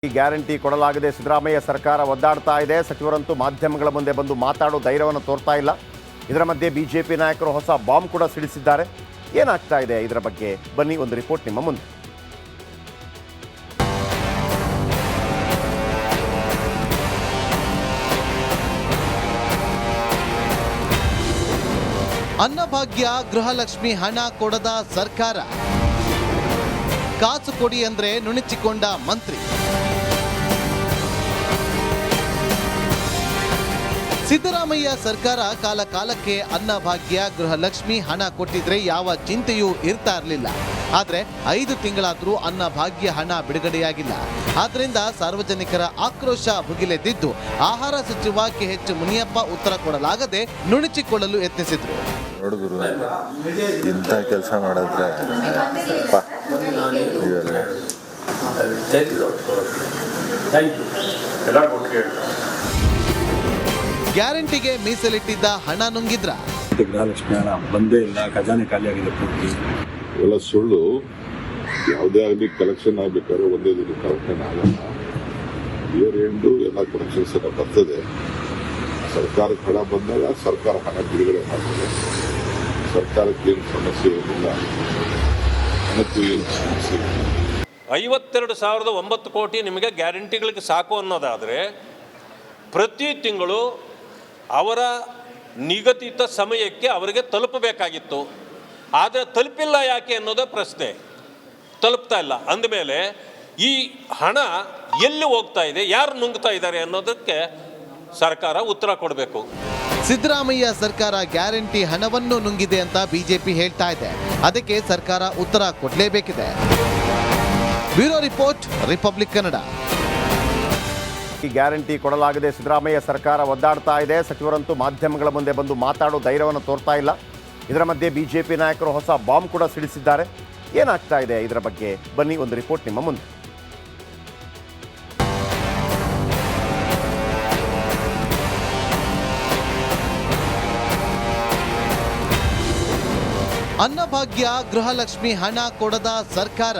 ಈ ಗ್ಯಾರಂಟಿ ಕೊಡಲಾಗದೆ ಸಿದ್ದರಾಮಯ್ಯ ಸರ್ಕಾರ ಒದ್ದಾಡ್ತಾ ಇದೆ. ಸಚಿವರಂತೂ ಮಾಧ್ಯಮಗಳ ಮುಂದೆ ಬಂದು ಮಾತಾಡೋ ಧೈರ್ಯವನ್ನು ತೋರ್ತಾ ಇಲ್ಲ. ಇದರ ಮಧ್ಯೆ ಬಿಜೆಪಿ ನಾಯಕರು ಹೊಸ ಬಾಂಬ್ ಕೂಡ ಸಿಡಿಸಿದ್ದಾರೆ. ಏನಾಗ್ತಾ ಇದೆ ಇದರ ಬಗ್ಗೆ ಬನ್ನಿ ಒಂದು ರಿಪೋರ್ಟ್ ನಿಮ್ಮ ಮುಂದೆ. ಅನ್ನಭಾಗ್ಯ ಗೃಹಲಕ್ಷ್ಮಿ ಹಣ ಕೊಡದ ಸರ್ಕಾರ, ಕಾಸು ಕೊಡಿ ಅಂದ್ರೆ ನುಣುಚಿಕೊಂಡ ಮಂತ್ರಿ. ಸಿದ್ದರಾಮಯ್ಯ ಸರ್ಕಾರ ಕಾಲಕ್ಕೆ ಅನ್ನಭಾಗ್ಯ ಗೃಹಲಕ್ಷ್ಮಿ ಹಣ ಕೊಟ್ಟಿದ್ರೆ ಯಾವ ಚಿಂತೆಯೂ ಇರ್ತಾ ಇರಲಿಲ್ಲ. ಆದ್ರೆ 5 ತಿಂಗಳಾದ್ರೂ ಅನ್ನಭಾಗ್ಯ ಹಣ ಬಿಡುಗಡೆಯಾಗಿಲ್ಲ. ಆದ್ರಿಂದ ಸಾರ್ವಜನಿಕರ ಆಕ್ರೋಶ ಭುಗಿಲೆದ್ದಿದ್ದು ಆಹಾರ ಸಚಿವ KH ಮುನಿಯಪ್ಪ ಉತ್ತರ ಕೊಡಲಾಗದೆ ನುಣುಚಿಕೊಳ್ಳಲು ಯತ್ನಿಸಿದ್ರು. ನೋಡಿದ್ರು ಇಂಥ ಕೆಲಸ ಮಾಡಿದ್ರೆ ಗ್ಯಾರಂಟಿಗೆ ಮೀಸಲಿಟ್ಟಿದ್ದ ಹಣ ನುಂಗಿದ್ರ. ಗೃಹಲಕ್ಷ್ಮಿ ಹಣ ಬಂದೇ ಇಲ್ಲ, ಖಜಾನೆ ಖಾಲಿಯಾಗಿದೆ ಪೂರ್ತಿ. ಇವೆಲ್ಲ ಸುಳ್ಳು. ಯಾವುದೇ ಆಗಲಿ ಕಲೆಕ್ಷನ್ ಆಗಬೇಕಾದ್ರೆ ಒಂದೇ ದಿನ ಕಲೆಕ್ಷನ್ ಆಗಲ್ಲ. ಇಯರ್ ಎಂಡು ಎಲ್ಲ ಕಲೆಕ್ಷನ್ಸ್ ಎಲ್ಲ ಬರ್ತದೆ. ಸರ್ಕಾರಕ್ಕೆ ಹಣ ಬಂದಾಗ ಸರ್ಕಾರ ಹಣ ಬಿಡುಗಡೆ ಮಾಡ್ತದೆ. ಸರ್ಕಾರಕ್ಕೆ ಏನು ಸಮಸ್ಯೆ ಏನಿಲ್ಲ, ಹಣಕ್ಕೂ ಏನು ಸಮಸ್ಯೆ ಇಲ್ಲ. 52,009 ಕೋಟಿ ನಿಮಗೆ ಗ್ಯಾರಂಟಿಗಳಿಗೆ ಸಾಕು ಅನ್ನೋದಾದರೆ ಪ್ರತಿ ತಿಂಗಳು ಅವರ ನಿಗದಿತ ಸಮಯಕ್ಕೆ ಅವರಿಗೆ ತಲುಪಬೇಕಾಗಿತ್ತು. ಆದರೆ ತಲುಪಿಲ್ಲ ಯಾಕೆ ಅನ್ನೋದೇ ಪ್ರಶ್ನೆ. ತಲುಪ್ತಾ ಇಲ್ಲ ಅಂದಮೇಲೆ ಈ ಹಣ ಎಲ್ಲಿ ಹೋಗ್ತಾ ಇದೆ, ಯಾರು ನುಂಗ್ತಾ ಇದ್ದಾರೆ ಅನ್ನೋದಕ್ಕೆ ಸರ್ಕಾರ ಉತ್ತರ ಕೊಡಬೇಕು. ಸಿದ್ದರಾಮಯ್ಯ ಸರ್ಕಾರ ಗ್ಯಾರಂಟಿ ಹಣವನ್ನು ನುಂಗಿದೆ ಅಂತ ಬಿಜೆಪಿ ಹೇಳ್ತಾ ಇದೆ. ಅದಕ್ಕೆ ಸರ್ಕಾರ ಉತ್ತರ ಕೊಡಲೇಬೇಕಿದೆ. Bureau report, republic Kannada. ಈ ಗ್ಯಾರಂಟಿ ಕೊಡಲಾಗದೆ ಸಿದ್ದರಾಮಯ್ಯ ಸರ್ಕಾರ ಒದ್ದಾಡ್ತಾ ಇದೆ. ಸಚಿವರಂತೂ ಮಾಧ್ಯಮಗಳ ಮುಂದೆ ಬಂದು ಮಾತಾಡೋ ಧೈರ್ಯವನ್ನು ತೋರ್ತಾ ಇಲ್ಲ. ಇದರ ಮಧ್ಯೆ ಬಿಜೆಪಿ ನಾಯಕರು ಹೊಸ ಬಾಂಬ್ ಕೂಡ ಸಿಡಿಸಿದ್ದಾರೆ. ಏನಾಗ್ತಾ ಇದೆ ಇದರ ಬಗ್ಗೆ ಬನ್ನಿ ಒಂದು ರಿಪೋರ್ಟ್ ನಿಮ್ಮ ಮುಂದೆ. ಅನ್ನಭಾಗ್ಯ ಗೃಹಲಕ್ಷ್ಮಿ ಹಣ ಕೊಡದ ಸರ್ಕಾರ,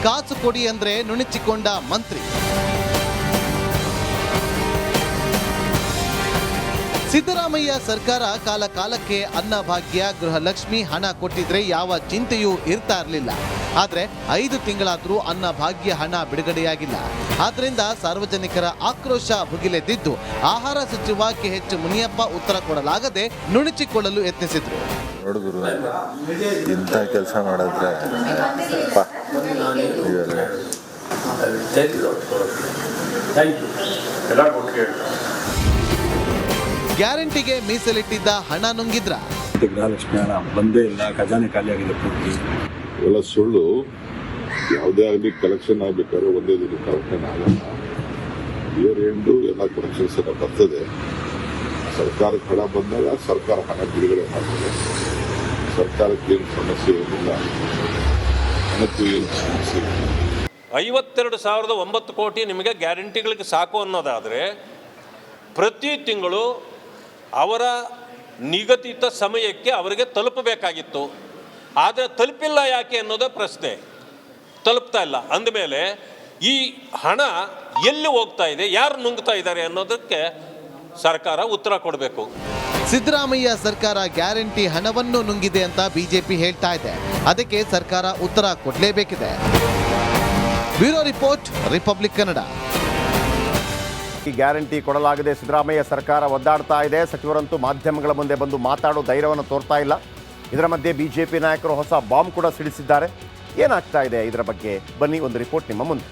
ಕಾಸು ಕೊಡಿ ಅಂದ್ರೆ ನುಣುಚಿಕೊಂಡ ಮಂತ್ರಿ. ಸಿದ್ದರಾಮಯ್ಯ ಸರ್ಕಾರ ಕಾಲಕ್ಕೆ ಅನ್ನಭಾಗ್ಯ ಗೃಹಲಕ್ಷ್ಮಿ ಹಣ ಕೊಟ್ಟಿದ್ರೆ ಯಾವ ಚಿಂತೆಯೂ ಇರ್ತಾ ಇರಲಿಲ್ಲ. ಆದ್ರೆ 5 ತಿಂಗಳಾದ್ರೂ ಅನ್ನಭಾಗ್ಯ ಹಣ ಬಿಡುಗಡೆಯಾಗಿಲ್ಲ. ಆದ್ರಿಂದ ಸಾರ್ವಜನಿಕರ ಆಕ್ರೋಶ ಭುಗಿಲೆದ್ದಿದ್ದು ಆಹಾರ ಸಚಿವ KH ಮುನಿಯಪ್ಪ ಉತ್ತರ ಕೊಡಲಾಗದೆ ನುಣುಚಿಕೊಳ್ಳಲು ಯತ್ನಿಸಿದ್ರು. ನೋಡಿದ್ರು ಇಂಥ ಕೆಲಸ ಮಾಡಿದ್ರೆ ಗ್ಯಾರಂಟಿಗೆ ಮೀಸಲಿಟ್ಟಿದ್ದ ಹಣ ನುಂಗಿದ್ರ. ಗೃಹಲಕ್ಷ್ಮಿ ಹಣ ಬಂದೇ ಇಲ್ಲ, ಖಜಾನೆ ಖಾಲಿಯಾಗಿದೆ ಪೂರ್ತಿ. ಇವೆಲ್ಲ ಸುಳ್ಳು. ಯಾವುದೇ ಆಗಲಿ ಕಲೆಕ್ಷನ್ ಆಗಬೇಕಾದ್ರೆ ಒಂದೇ ದಿನ ಕಲೆಕ್ಷನ್ ಆಗಲ್ಲ. ಇಯರ್ ಎಂಡು ಎಲ್ಲ ಕಲೆಕ್ಷನ್ಸ್ ಎಲ್ಲ ಬರ್ತದೆ. ಸರ್ಕಾರಕ್ಕೆ ಹಣ ಬಂದಾಗ ಸರ್ಕಾರ ಹಣ ಬಿಡುಗಡೆ ಮಾಡ್ತದೆ. ಸರ್ಕಾರಕ್ಕೆ ಏನು ಸಮಸ್ಯೆ ಏನಿಲ್ಲ, ಹಣಕ್ಕೂ ಏನು ಸಮಸ್ಯೆ ಇಲ್ಲ. 52,009 ಕೋಟಿ ನಿಮಗೆ ಗ್ಯಾರಂಟಿಗಳಿಗೆ ಸಾಕು ಅನ್ನೋದಾದರೆ ಪ್ರತಿ ತಿಂಗಳು ಅವರ ನಿಗದಿತ ಸಮಯಕ್ಕೆ ಅವರಿಗೆ ತಲುಪಬೇಕಾಗಿತ್ತು. ಆದರೆ ತಲುಪಿಲ್ಲ ಯಾಕೆ ಅನ್ನೋದೇ ಪ್ರಶ್ನೆ. ತಲುಪ್ತಾ ಇಲ್ಲ ಅಂದಮೇಲೆ ಈ ಹಣ ಎಲ್ಲಿ ಹೋಗ್ತಾ ಇದೆ, ಯಾರು ನುಂಗ್ತಾ ಇದ್ದಾರೆ ಅನ್ನೋದಕ್ಕೆ ಸರ್ಕಾರ ಉತ್ತರ ಕೊಡಬೇಕು. ಸಿದ್ದರಾಮಯ್ಯ ಸರ್ಕಾರ ಗ್ಯಾರಂಟಿ ಹಣವನ್ನು ನುಂಗಿದೆ ಅಂತ ಬಿಜೆಪಿ ಹೇಳ್ತಾ ಇದೆ. ಅದಕ್ಕೆ ಸರ್ಕಾರ ಉತ್ತರ ಕೊಡಲೇಬೇಕಿದೆ. Bureau report, republic Kannada. ಈ ಗ್ಯಾರಂಟಿ ಕೊಡಲಾಗದೆ ಸಿದ್ದರಾಮಯ್ಯ ಸರ್ಕಾರ ಒದ್ದಾಡ್ತಾ ಇದೆ. ಸಚಿವರಂತೂ ಮಾಧ್ಯಮಗಳ ಮುಂದೆ ಬಂದು ಮಾತಾಡೋ ಧೈರ್ಯವನ್ನು ತೋರ್ತಾ ಇಲ್ಲ. ಇದರ ಮಧ್ಯೆ ಬಿಜೆಪಿ ನಾಯಕರು ಹೊಸ ಬಾಂಬ್ ಕೂಡ ಸಿಡಿಸಿದ್ದಾರೆ. ಏನಾಗ್ತಾ ಇದೆ ಇದರ ಬಗ್ಗೆ ಬನ್ನಿ ಒಂದು ರಿಪೋರ್ಟ್ ನಿಮ್ಮ ಮುಂದೆ.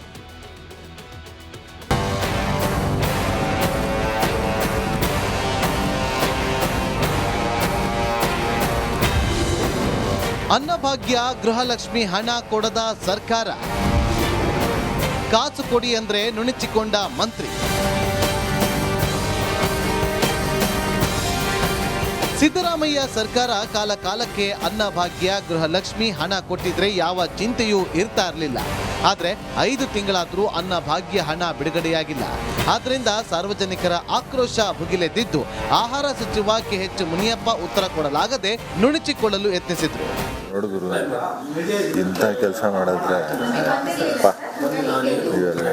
ಅನ್ನಭಾಗ್ಯ ಗೃಹಲಕ್ಷ್ಮಿ ಹಣ ಕೊಡದ ಸರ್ಕಾರ, ಕಾಸು ಕೊಡಿ ಅಂದ್ರೆ ನುಣುಚಿಕೊಂಡ ಮಂತ್ರಿ. ಸಿದ್ದರಾಮಯ್ಯ ಸರ್ಕಾರ ಕಾಲಕ್ಕೆ ಅನ್ನಭಾಗ್ಯ ಗೃಹಲಕ್ಷ್ಮಿ ಹಣ ಕೊಟ್ಟಿದ್ರೆ ಯಾವ ಚಿಂತೆಯೂ ಇರ್ತಾ ಇರಲಿಲ್ಲ. ಆದ್ರೆ 5 ತಿಂಗಳಾದ್ರೂ ಅನ್ನಭಾಗ್ಯ ಹಣ ಬಿಡುಗಡೆಯಾಗಿಲ್ಲ. ಆದ್ರಿಂದ ಸಾರ್ವಜನಿಕರ ಆಕ್ರೋಶ ಭುಗಿಲೆದ್ದಿದ್ದು ಆಹಾರ ಸಚಿವ KH ಮುನಿಯಪ್ಪ ಉತ್ತರ ಕೊಡಲಾಗದೆ ನುಣುಚಿಕೊಳ್ಳಲು ಯತ್ನಿಸಿದ್ರು. ನೋಡಿದ್ರು ಇಂಥ ಕೆಲಸ ಮಾಡಿದ್ರೆ ಇವೆಲ್ಲ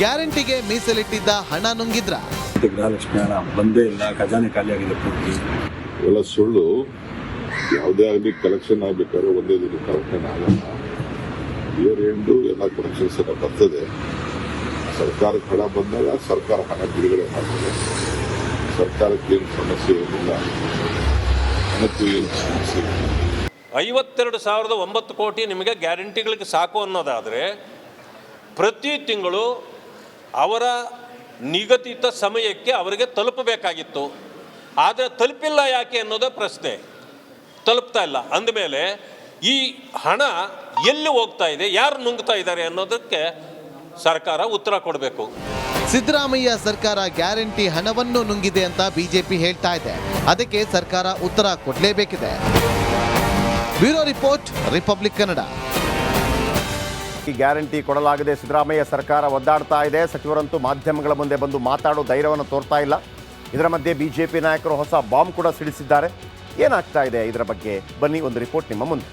ಗ್ಯಾರಂಟಿಗೆ ಮೀಸಲಿಟ್ಟಿದ್ದ ಹಣ ನುಂಗಿದ್ರ? ಗೃಹಲಕ್ಷ್ಮಿ ಹಣ ಬಂದೇ ಇಲ್ಲ, ಖಜಾನೆ ಖಾಲಿಯಾಗಿದೆ ಪೂರ್ತಿ. ಇವೆಲ್ಲ ಸುಳ್ಳು. ಯಾವುದೇ ಆಗಲಿ ಕಲೆಕ್ಷನ್ ಆಗಬೇಕಾದ್ರೆ ಒಂದೇ ದಿನ ಕಲೆಕ್ಷನ್ ಆಗಲ್ಲ. ಇಯರ್ ಎಂಡು ಎಲ್ಲ ಕಲೆಕ್ಷನ್ಸ್ ಎಲ್ಲ ಬರ್ತದೆ. ಸರ್ಕಾರಕ್ಕೆ ಹಣ ಬಂದಾಗ ಸರ್ಕಾರ ಹಣ ಬಿಡುಗಡೆ ಮಾಡ್ತದೆ. ಸರ್ಕಾರಕ್ಕೆ ಏನು ಸಮಸ್ಯೆ ಏನಿಲ್ಲ, ಹಣಕ್ಕೂ ಏನು ಸಮಸ್ಯೆ ಇಲ್ಲ. 52,009 ಕೋಟಿ ನಿಮಗೆ ಗ್ಯಾರಂಟಿಗಳಿಗೆ ಸಾಕು ಅನ್ನೋದಾದರೆ ಪ್ರತಿ ತಿಂಗಳು ಅವರ ನಿಗದಿತ ಸಮಯಕ್ಕೆ ಅವರಿಗೆ ತಲುಪಬೇಕಾಗಿತ್ತು. ಆದರೆ ತಲುಪಿಲ್ಲ ಯಾಕೆ ಅನ್ನೋದೇ ಪ್ರಶ್ನೆ. ತಲುಪ್ತಾ ಇಲ್ಲ ಅಂದಮೇಲೆ ಈ ಹಣ ಎಲ್ಲಿ ಹೋಗ್ತಾ ಇದೆ, ಯಾರು ನುಂಗ್ತಾ ಇದ್ದಾರೆ ಅನ್ನೋದಕ್ಕೆ ಸರ್ಕಾರ ಉತ್ತರ ಕೊಡಬೇಕು. ಸಿದ್ದರಾಮಯ್ಯ ಸರ್ಕಾರ ಗ್ಯಾರಂಟಿ ಹಣವನ್ನು ನುಂಗಿದೆ ಅಂತ ಬಿಜೆಪಿ ಹೇಳ್ತಾ ಇದೆ. ಅದಕ್ಕೆ ಸರ್ಕಾರ ಉತ್ತರ ಕೊಡಲೇಬೇಕಿದೆ. Bureau report, republic Kannada. ಈ ಗ್ಯಾರಂಟಿ ಕೊಡಲಾಗದೆ ಸಿದ್ದರಾಮಯ್ಯ ಸರ್ಕಾರ ಒದ್ದಾಡ್ತಾ ಇದೆ. ಸಚಿವರಂತೂ ಮಾಧ್ಯಮಗಳ ಮುಂದೆ ಬಂದು ಮಾತಾಡೋ ಧೈರ್ಯವನ್ನು ತೋರ್ತಾ ಇಲ್ಲ. ಇದರ ಮಧ್ಯೆ ಬಿಜೆಪಿ ನಾಯಕರು ಹೊಸ ಬಾಂಬ್ ಕೂಡ ಸಿಡಿಸಿದ್ದಾರೆ. ಏನಾಗ್ತಾ ಇದೆ ಇದರ ಬಗ್ಗೆ ಬನ್ನಿ ಒಂದು ರಿಪೋರ್ಟ್ ನಿಮ್ಮ ಮುಂದೆ.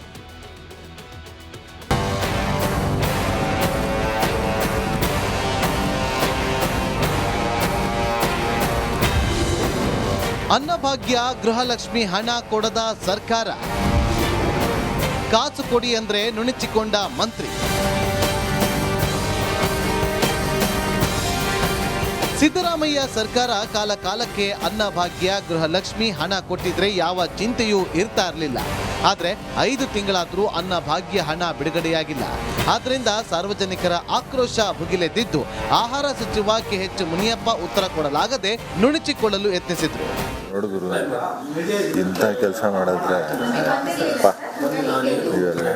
ಅನ್ನಭಾಗ್ಯ ಗೃಹಲಕ್ಷ್ಮಿ ಹಣ ಕೊಡದ ಸರ್ಕಾರ, ಕಾಸು ಕೊಡಿ ಅಂದ್ರೆ ನುಣುಚಿಕೊಂಡ ಮಂತ್ರಿ. ಸಿದ್ದರಾಮಯ್ಯ ಸರ್ಕಾರ ಕಾಲಕ್ಕೆ ಅನ್ನಭಾಗ್ಯ ಗೃಹಲಕ್ಷ್ಮಿ ಹಣ ಕೊಟ್ಟಿದ್ರೆ ಯಾವ ಚಿಂತೆಯೂ ಇರ್ತಾ ಇರಲಿಲ್ಲ. ಆದ್ರೆ 5 ತಿಂಗಳಾದ್ರೂ ಅನ್ನಭಾಗ್ಯ ಹಣ ಬಿಡುಗಡೆಯಾಗಿಲ್ಲ. ಆದ್ರಿಂದ ಸಾರ್ವಜನಿಕರ ಆಕ್ರೋಶ ಭುಗಿಲೆದ್ದಿದ್ದು ಆಹಾರ ಸಚಿವ KH ಮುನಿಯಪ್ಪ ಉತ್ತರ ಕೊಡಲಾಗದೆ ನುಣುಚಿಕೊಳ್ಳಲು ಯತ್ನಿಸಿದ್ರು. ನೋಡಿದ್ರು ಇಂಥ ಕೆಲಸ ಮಾಡಿದ್ರೆ ಇವೆಲ್ಲ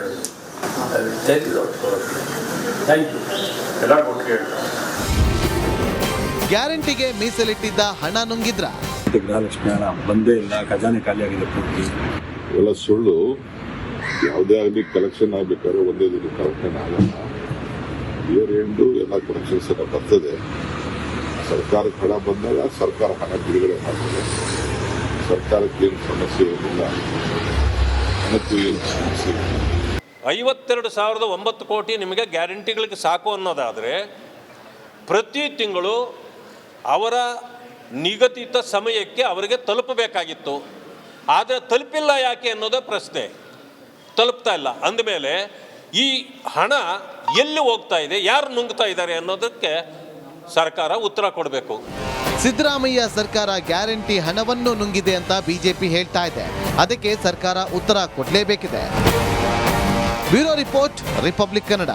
ಗ್ಯಾರಂಟಿಗೆ ಮೀಸಲಿಟ್ಟಿದ್ದ ಹಣ ನುಂಗಿದ್ರ? ಗೃಹಲಕ್ಷ್ಮಿ ಹಣ ಬಂದೇ ಇಲ್ಲ, ಖಜಾನೆ ಖಾಲಿಯಾಗಿದೆ ಪೂರ್ತಿ. ಇವೆಲ್ಲ ಸುಳ್ಳು. ಯಾವುದೇ ಆಗಲಿ ಕಲೆಕ್ಷನ್ ಆಗಬೇಕಾದ್ರೆ ಒಂದೇ ದಿನ ಕಲೆಕ್ಷನ್ ಆಗಲ್ಲ. ಇಯರ್ ಎಂಡು ಎಲ್ಲ ಕಲೆಕ್ಷನ್ಸ್ ಎಲ್ಲ ಬರ್ತದೆ. ಸರ್ಕಾರಕ್ಕೆ ಹಣ ಬಂದಾಗ ಸರ್ಕಾರ ಹಣ ಬಿಡುಗಡೆ ಮಾಡ್ತದೆ. ಸರ್ಕಾರಕ್ಕೆ ಏನು ಸಮಸ್ಯೆ ಏನಿಲ್ಲ, ಹಣಕ್ಕೂ ಏನು ಸಮಸ್ಯೆ ಇಲ್ಲ. 52,009 ಕೋಟಿ ನಿಮಗೆ ಗ್ಯಾರಂಟಿಗಳಿಗೆ ಸಾಕು ಅನ್ನೋದಾದರೆ ಪ್ರತಿ ತಿಂಗಳು ಅವರ ನಿಗದಿತ ಸಮಯಕ್ಕೆ ಅವರಿಗೆ ತಲುಪಬೇಕಾಗಿತ್ತು. ಆದರೆ ತಲುಪಿಲ್ಲ ಯಾಕೆ ಅನ್ನೋದೇ ಪ್ರಶ್ನೆ. ತಲುಪ್ತಾ ಇಲ್ಲ ಅಂದಮೇಲೆ ಈ ಹಣ ಎಲ್ಲಿ ಹೋಗ್ತಾ ಇದೆ, ಯಾರು ನುಂಗ್ತಾ ಇದ್ದಾರೆ ಅನ್ನೋದಕ್ಕೆ ಸರ್ಕಾರ ಉತ್ತರ ಕೊಡಬೇಕು. ಸಿದ್ದರಾಮಯ್ಯ ಸರ್ಕಾರ ಗ್ಯಾರಂಟಿ ಹಣವನ್ನು ನುಂಗಿದೆ ಅಂತ ಬಿಜೆಪಿ ಹೇಳ್ತಾ ಇದೆ. ಅದಕ್ಕೆ ಸರ್ಕಾರ ಉತ್ತರ ಕೊಡಲೇಬೇಕಿದೆ. Bureau report, republic Kannada.